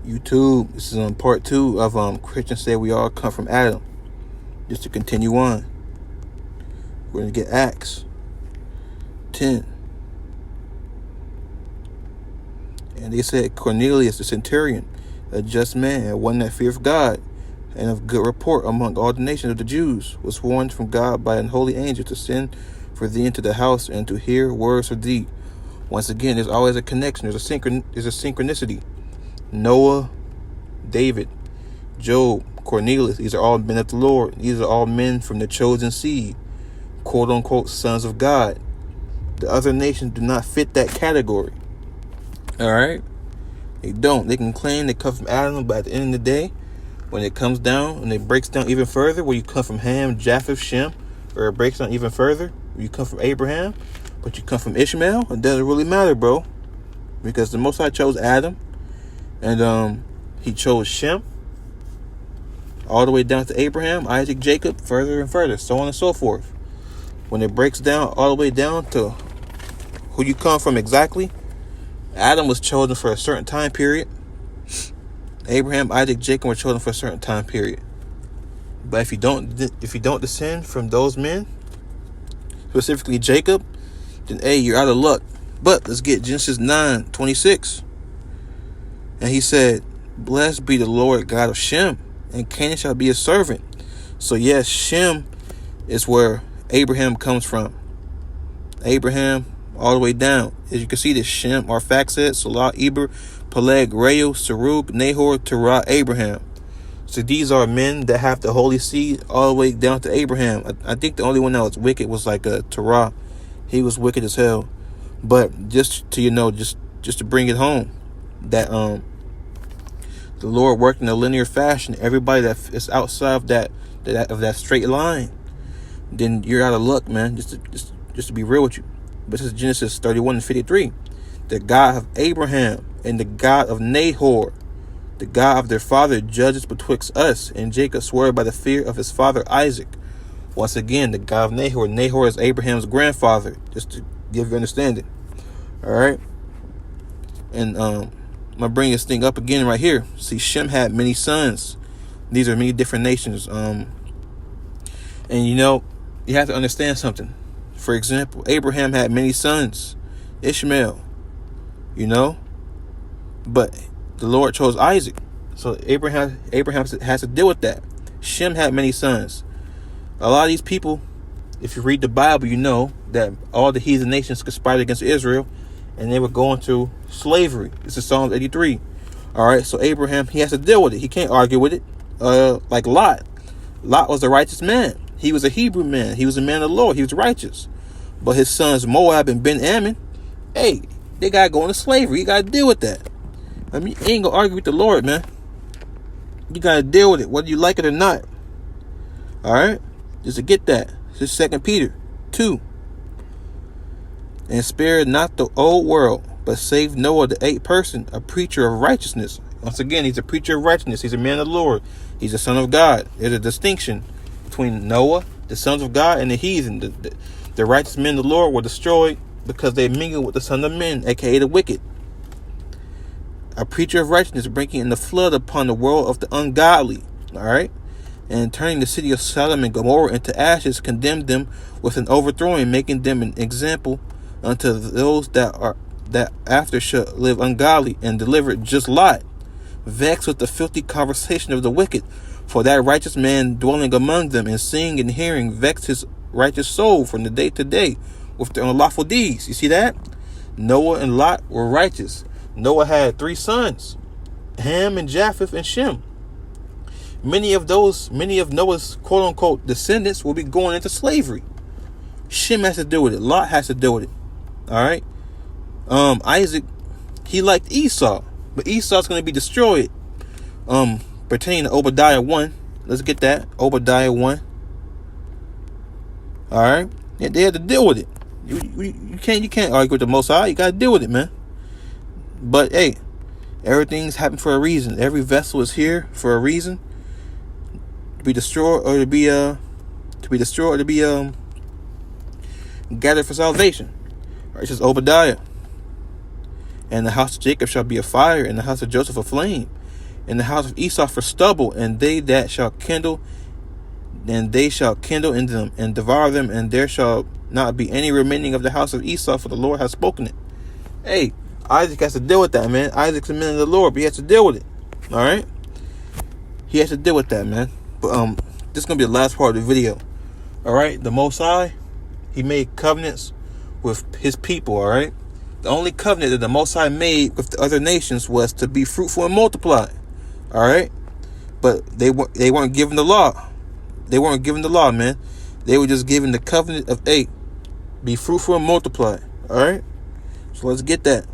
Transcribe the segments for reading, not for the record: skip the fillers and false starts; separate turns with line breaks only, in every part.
YouTube. This is on part 2 of Christians say we all come from Adam. Just to continue on, we're going to get Acts 10. And they said Cornelius the centurion, a just man, and one that feareth God, and of good report among all the nations of the Jews, was warned from God by an holy angel to send for thee into the house and to hear words of thee. Once again, there's always a connection. There's a synchronicity. Noah, David, Job, Cornelius, these are all men of the Lord. These are all men from the chosen seed, quote unquote sons of God. The other nations do not fit that category. All right? They don't. They can claim they come from Adam, but at the end of the day, when it comes down and it breaks down even further, where you come from Ham, Japheth, Shem, or it breaks down even further, where you come from Abraham, but you come from Ishmael, it doesn't really matter, bro. Because the Most High chose Adam, and he chose Shem, all the way down to Abraham, Isaac, Jacob, further and further, so on and so forth. When it breaks down all the way down to who you come from exactly, Adam was chosen for a certain time period. Abraham, Isaac, Jacob were chosen for a certain time period. But if you don't descend from those men, specifically Jacob, then hey, you're out of luck. But let's get Genesis 9:26. And he said, blessed be the Lord God of Shem, and Canaan shall be his servant. So yes, Shem is where Abraham comes from. Abraham all the way down. As you can see, this Shem, Arphaxad, Salah, Eber, Peleg, Reu, Serug, Nahor, Terah, Abraham. So these are men that have the holy seed all the way down to Abraham. I think the only one that was wicked was like Terah. He was wicked as hell. But just to just to bring it home, that the Lord worked in a linear fashion. Everybody that is outside of that straight line, then you're out of luck, man. Just to be real with you. But this is Genesis 31:53. The God of Abraham and the God of Nahor, the God of their father, judges betwixt us. And Jacob swore by the fear of his father Isaac. Once again, the God of Nahor. Nahor is Abraham's grandfather, just to give you understanding. All right. And I'm going to bring this thing up again right here. See, Shem had many sons. These are many different nations. And you have to understand something. For example, Abraham had many sons. Ishmael, but the Lord chose Isaac. So Abraham has to deal with that. Shem had many sons. A lot of these people, if you read the Bible, you know that all the heathen nations conspired against Israel, and they were going to slavery. This is Psalm 83. All right, so Abraham, he has to deal with it. He can't argue with it. Like Lot. Lot was a righteous man. He was a Hebrew man. He was a man of the Lord. He was righteous. But his sons Moab and Ben-Ammon, hey, they got to go into slavery. You got to deal with that. I mean, you ain't going to argue with the Lord, man. You got to deal with it, whether you like it or not. All right? Just to get that. This is 2 Peter 2. And spared not the old world, but saved Noah the eighth person, a preacher of righteousness. Once again, he's a preacher of righteousness. He's a man of the Lord. He's a son of God. There's a distinction between Noah, the sons of God, and the heathen. The righteous men of the Lord were destroyed because they mingled with the son of men, aka the wicked. A preacher of righteousness, bringing in the flood upon the world of the ungodly. All right? And turning the city of Sodom and Gomorrah into ashes, condemned them with an overthrowing, making them an example unto those that after shall live ungodly, and delivered just Lot, vexed with the filthy conversation of the wicked. For that righteous man dwelling among them, and seeing and hearing, vexed his righteous soul from the day to day with their unlawful deeds. You see that? Noah and Lot were righteous. Noah had 3 sons, Ham and Japheth and Shem. Many of Noah's quote unquote descendants will be going into slavery. Shem has to deal with it. Lot has to deal with it. All right. Isaac, he liked Esau, but Esau's going to be destroyed. Pertaining to Obadiah 1. Let's get that. Obadiah 1. All right. Yeah, they had to deal with it. You can't argue with the Most High. You got to deal with it, man. But hey, everything's happened for a reason. Every vessel is here for a reason. To be destroyed or to be gathered for salvation. All right, this is Obadiah. And the house of Jacob shall be a fire, and the house of Joseph a flame. and the house of Esau for stubble, and they shall kindle in them and devour them, and there shall not be any remaining of the house of Esau, for the Lord has spoken it. Hey, Isaac has to deal with that, man. Isaac's a man of the Lord, but he has to deal with it. All right, he has to deal with that, man. But this is gonna be the last part of the video. All right, the Most High, he made covenants with his people. All right, the only covenant that the Most High made with the other nations was to be fruitful and multiply. All right, but they weren't given the law. They weren't given the law, man. They were just given the covenant of 8. Be fruitful and multiply. All right, so let's get that.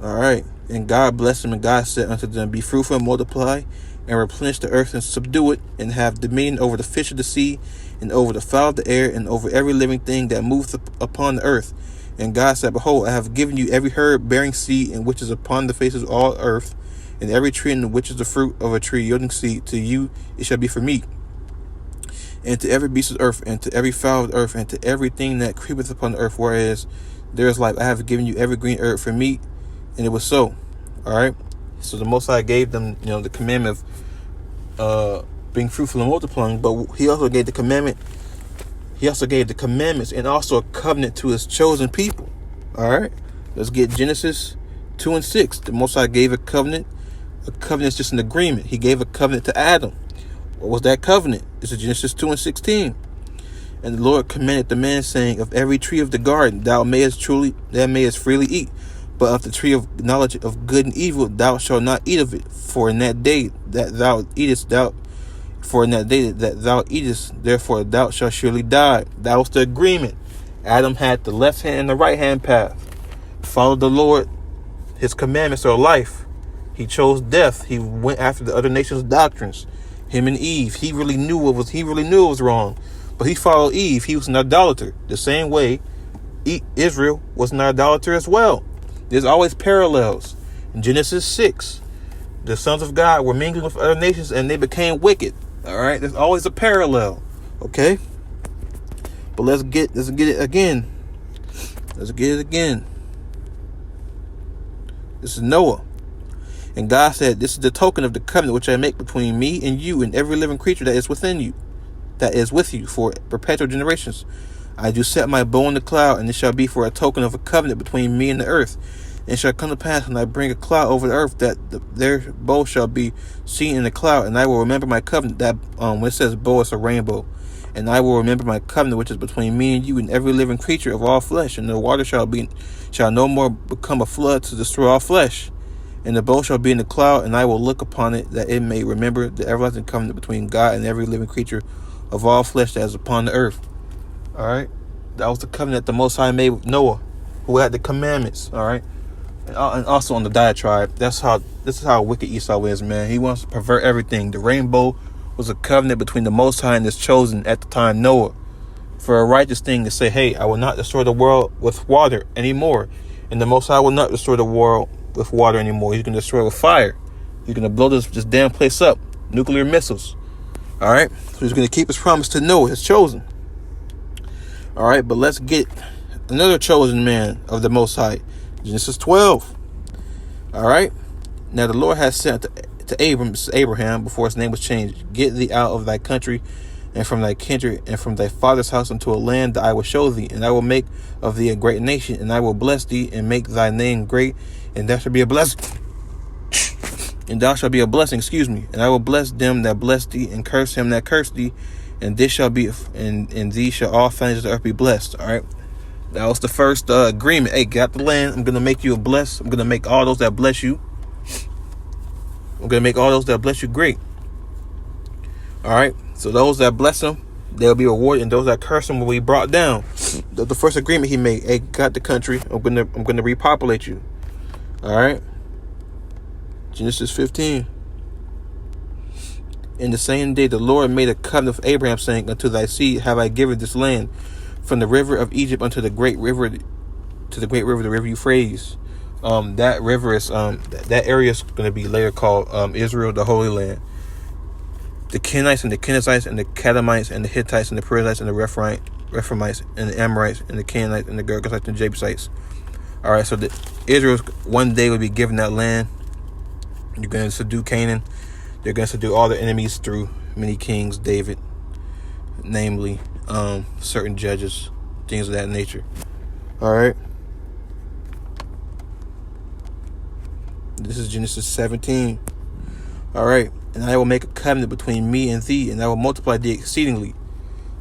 All right, and God blessed them, and God said unto them, be fruitful and multiply, and replenish the earth and subdue it, and have dominion over the fish of the sea, and over the fowl of the air, and over every living thing that moveth upon the earth. And God said, behold, I have given you every herb bearing seed, and which is upon the face of all earth, and every tree in which is the fruit of a tree yielding seed. To you it shall be for meat, and to every beast of the earth, and to every fowl of the earth, and to everything that creepeth upon the earth, whereas there is life. I have given you every green herb for meat. And it was so. All right. So the Most High gave them, the commandment of being fruitful and multiplying. But he also gave the commandment. He also gave the commandments and also a covenant to his chosen people. All right. Let's get Genesis 2 and 6. The Most High gave a covenant. A covenant is just an agreement. He gave a covenant to Adam. What was that covenant? It's Genesis 2 and 16. And the Lord commanded the man, saying, of every tree of the garden thou mayest freely eat. But of the tree of knowledge of good and evil thou shalt not eat of it. For in that day that thou eatest, therefore thou shalt surely die. That was the agreement. Adam had the left hand and the right hand path. Followed the Lord, his commandments are life. He chose death. He went after the other nations' doctrines. Him and Eve. He really knew it was wrong. But he followed Eve. He was an idolater. The same way Israel was an idolater as well. There's always parallels. In Genesis 6, the sons of God were mingling with other nations and they became wicked. All right, there's always a parallel. Okay, but let's get it again. Let's get it again. This is Noah, and God said, "This is the token of the covenant which I make between me and you and every living creature that is within you, that is with you for perpetual generations. I do set my bow in the cloud, and it shall be for a token of a covenant between me and the earth. And it shall come to pass when I bring a cloud over the earth that their bow shall be seen in the cloud, and I will remember my covenant." That when it says bow, it's a rainbow. "And I will remember my covenant which is between me and you and every living creature of all flesh, and the water shall no more become a flood to destroy all flesh. And the bow shall be in the cloud, and I will look upon it, that it may remember the everlasting covenant between God and every living creature of all flesh that is upon the earth." All right, that was the covenant the Most High made with Noah, who had the commandments. All right, and also on the diatribe. This is how wicked Esau is, man. He wants to pervert everything. The rainbow was a covenant between the Most High and his chosen at the time, Noah, for a righteous thing to say, "Hey, I will not destroy the world with water anymore," and the Most High will not destroy the world with water anymore. He's going to destroy it with fire. He's going to blow this damn place up, nuclear missiles. All right, so he's going to keep his promise to Noah, his chosen. All right, but let's get another chosen man of the Most High. Genesis 12. All right. Now the Lord has said to Abraham, before his name was changed, "Get thee out of thy country and from thy kindred and from thy father's house unto a land that I will show thee, and I will make of thee a great nation, and I will bless thee and make thy name great, and thou shalt be a blessing. And thou shalt be a blessing, and I will bless them that bless thee, and curse him that curse thee. And this shall be, and these shall all families of the earth be blessed." All right, that was the first agreement. Hey, got the land. I'm gonna make you a bless. I'm gonna make all those that bless you. I'm gonna make all those that bless you great. All right, so those that bless them, they'll be rewarded, and those that curse them will be brought down. The first agreement he made. Hey, got the country. I'm gonna repopulate you. All right, Genesis 15. "In the same day the Lord made a covenant with Abraham, saying, Unto thy seed have I given this land, from the river of Egypt unto the great river, the river Euphrates." That river is that area is going to be later called Israel, the Holy Land. "The Kenites and the Kenizzites and the Kadamites and the Hittites and the Perizzites and the Rephaites and the Amorites and the Canaanites and the Girgashites and the Jebusites." All right, so Israel one day will be given that land. You're going to subdue Canaan. They're going to subdue all their enemies through many kings, David, namely, certain judges, things of that nature. All right. This is Genesis 17. All right. And I will make a covenant between me and thee, and I will multiply thee exceedingly.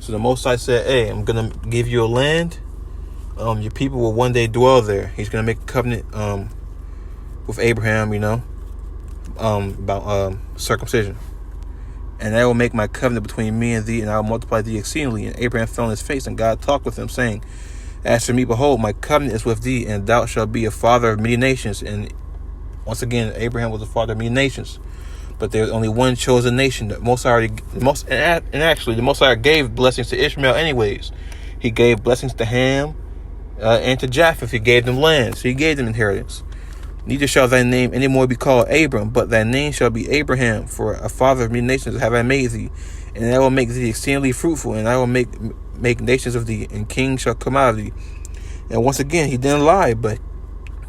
So the Most High said, hey, I'm going to give you a land. Your people will one day dwell there. He's going to make a covenant with Abraham, about circumcision. And I will make my covenant between me and thee, and I will multiply thee exceedingly. And Abraham fell on his face, and God talked with him, saying, as for me, behold, my covenant is with thee, and thou shalt be a father of many nations. And once again, Abraham was the father of many nations. But there was only one chosen nation. The Most High gave blessings to Ishmael anyways. He gave blessings to Ham and to Japheth. He gave them land, so he gave them inheritance. Neither shall thy name any more be called Abram, but thy name shall be Abraham, for a father of many nations have I made thee. And I will make thee exceedingly fruitful, and I will make nations of thee, and kings shall come out of thee. And once again, he didn't lie, but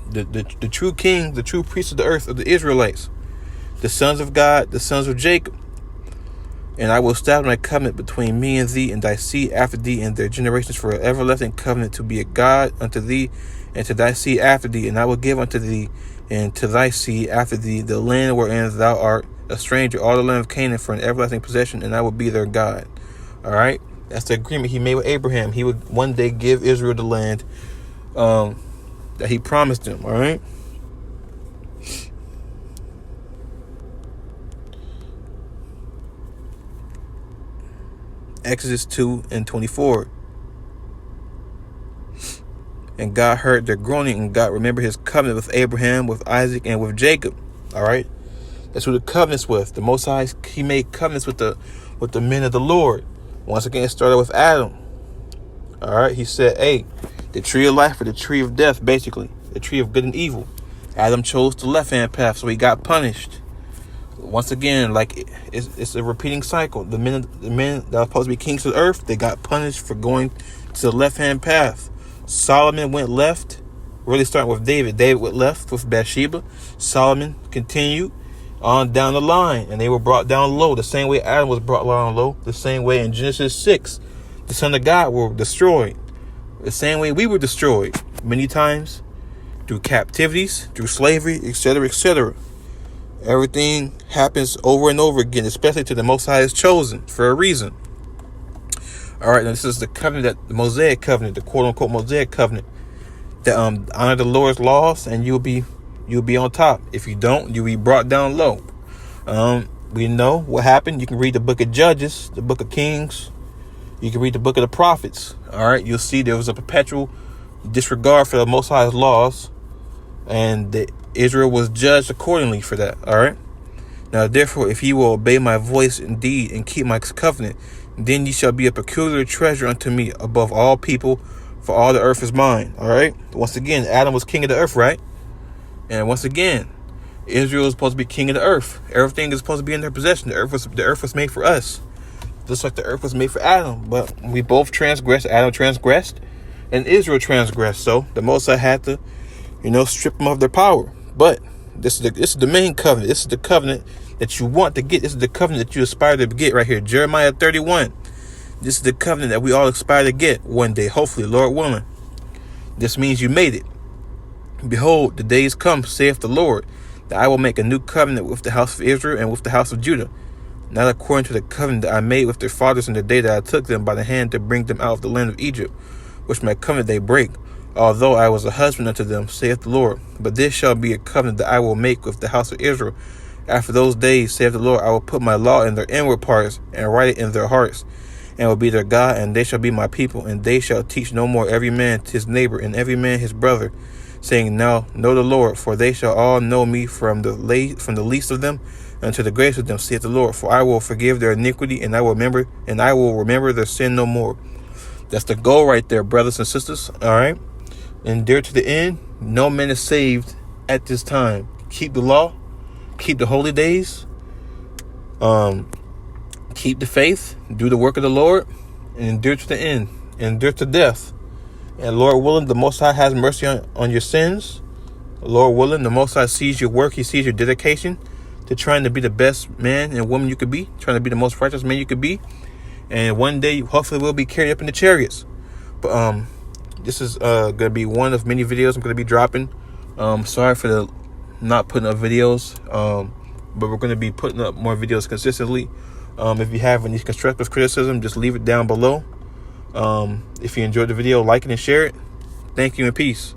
the true king, the true priest of the earth, of the Israelites, the sons of God, the sons of Jacob. And I will establish my covenant between me and thee, and thy seed after thee, and their generations, for an everlasting covenant, to be a God unto thee, and to thy seed after thee. And I will give unto thee and to thy seed after thee the land wherein thou art a stranger, all the land of Canaan, for an everlasting possession, and I will be their God. All right, that's the agreement he made with Abraham. He would one day give Israel the land that he promised them. All right. Exodus 2:24. And God heard their groaning, and God remembered his covenant with Abraham, with Isaac, and with Jacob. All right, that's who the covenants with. The Most High, he made covenants with the men of the Lord. Once again, it started with Adam. All right, he said, hey, the tree of life or the tree of death, basically the tree of good and evil. Adam chose the left-hand path, so he got punished. Once again, like it's a repeating cycle. The men that are supposed to be kings of the earth, they got punished for going to the left-hand path. Solomon went left, really starting with David. David went left with Bathsheba. Solomon continued on down the line, and they were brought down low. The same way Adam was brought down low. The same way in Genesis 6, the Son of God were destroyed. The same way we were destroyed many times through captivities, through slavery, etc., etc. Everything happens over and over again, especially to the Most High is chosen for a reason. All right, now this is the covenant, the Mosaic covenant, the quote-unquote Mosaic covenant, that honor the Lord's laws, and you'll be on top. If you don't, you'll be brought down low. We know what happened. You can read the book of Judges, the book of Kings. You can read the book of the prophets. All right, you'll see there was a perpetual disregard for the Most High's laws, and Israel was judged accordingly for that. All right. Now, therefore, if ye will obey my voice indeed and keep my covenant, then ye shall be a peculiar treasure unto me above all people, for all the earth is mine. All right. Once again, Adam was king of the earth, right? And once again, Israel is supposed to be king of the earth. Everything is supposed to be in their possession. The earth was made for us, just like the earth was made for Adam. But we both transgressed. Adam transgressed, and Israel transgressed. So the Most High had to, strip them of their power. But this is the main covenant. This is the covenant that you want to get. This is the covenant that you aspire to get right here. Jeremiah 31. This is the covenant that we all aspire to get one day, hopefully, Lord willing. This means you made it. Behold, the days come, saith the Lord, that I will make a new covenant with the house of Israel and with the house of Judah, not according to the covenant that I made with their fathers in the day that I took them by the hand to bring them out of the land of Egypt, which my covenant they break, although I was a husband unto them, saith the Lord. But this shall be a covenant that I will make with the house of Israel. After those days, saith the Lord, I will put my law in their inward parts, and write it in their hearts, and will be their God, and they shall be my people. And they shall teach no more every man his neighbor, and every man his brother, saying, Now know the Lord, for they shall all know me, from the least of them unto the greatest of them, saith the Lord. For I will forgive their iniquity, and I will remember their sin no more. That's the goal right there, brothers and sisters. All right. Endure to the end. No man is saved at this time. Keep the law. Keep the holy days. Keep the faith. Do the work of the Lord. And endure to the end. Endure to death. And Lord willing, the Most High has mercy on your sins. Lord willing, the Most High sees your work. He sees your dedication. to trying to be the best man and woman you could be, trying to be the most righteous man you could be. And one day, hopefully, we'll be carried up in the chariots. But this is going to be one of many videos I'm going to be dropping. Sorry for the not putting up videos, but we're going to be putting up more videos consistently. If you have any constructive criticism, just leave it down below. If you enjoyed the video, like it and share it. Thank you and peace.